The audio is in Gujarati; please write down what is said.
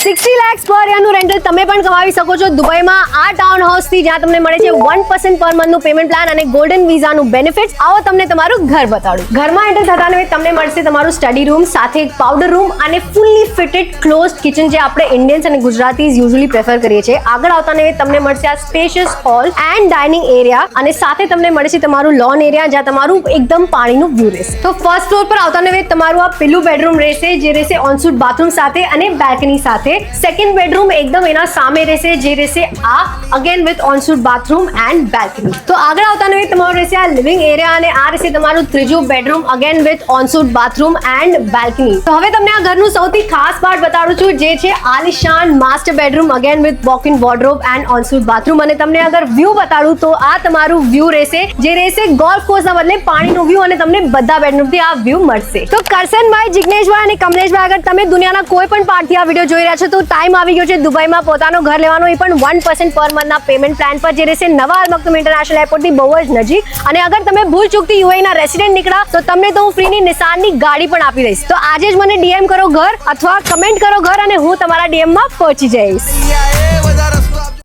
60 lakhs પર યરનું રેન્ટલ તમે પણ કમાવી શકો છો દુબઈમાં આ ટાઉન હાઉસ થી, જ્યાં તમને મળે છે 1% પર મંથનું પેમેન્ટ પ્લાન અને ગોલ્ડન વિઝાનું બેનિફિટ્સ. આવો તમને તમારું ઘર બતાડું. ઘરમાં એન્ટર થતાને તમને મળશે તમારું સ્ટડી રૂમ સાથે એક પાવડર રૂમ અને ફૂલ્લી ફિટેડ ક્લોઝડ કિચન, જે આપણે ઇન્ડિયન્સ અને ગુજરાતીઝ યુઝ્યુઅલી પ્રેફર કરીએ છીએ. આગળ આવતાને તમને મળશે આ spacious whole and dining area અને સાથે તમને મળે છે તમારું લોન એરિયા, જ્યાં તમારું એકદમ પાણીનું વ્યૂ રહેશે. તો ફર્સ્ટ ફ્લોર પર આવતાને તમારું આ પેલું બેડરૂમ રહેશે, જે રહેશે ઓનસૂટ બાથરૂમ સાથે અને બેલ્કની સાથે. સેકન્ડ બેડરૂમ એકદમ એના સામે રહેશે, જે રહેશે આ again with ensuite bathroom and balcony. તો આગળ આવતાને તમારું રહેશે આ લિવિંગ એરિયા અને આ રહેશે તમારું ત્રીજું bedroom again with ensuite bathroom and balcony. તો હવે તમને આ ઘરનું સૌથી ખાસ પાર્ટ બતાડું છું, જે છે આલિશાન master bedroom again with walk-in wardrobe and ensuite bathroom. અને તમને અગર વ્યૂ બતાડું તો આ તમારું વ્યૂ રહેશે, જે રહેશે ગોલ્ફ કોર્સના બદલે પાણીનું વ્યૂ, અને તમને બધા બેડરૂમથી આ વ્યૂ મળશે. તો કરસનભાઈ, જિગ્નેશભાઈ અને કમલેશભાઈ, અગર તમે દુનિયાના કોઈ પણ પાર્ટથી આ વિડીયો જોઈ રહ્યા છો તો ટાઈમ આવી ગયો છે દુબઈમાં પોતાનું ઘર લેવાનો, એ પણ 1% પર મંથના પેમેન્ટ પ્લાન પર, જે રહેશે નવા અલ મક્તુમ ઇન્ટરનેશનલ એરપોર્ટથી બહુ જ નજીક. અને અગર તમે ભૂલ ચૂકથી યુએઈના રેસિડેન્ટ નીકળ્યા તો તમને તો હું ફ્રીની નિસાનની ગાડી પણ આપી દઈશ. તો આજે જ મને ડીએમ કરો ઘર અથવા કમેન્ટ કરો ઘર, અને હું તમારા ડીએમમાં પહોંચી જઈશ.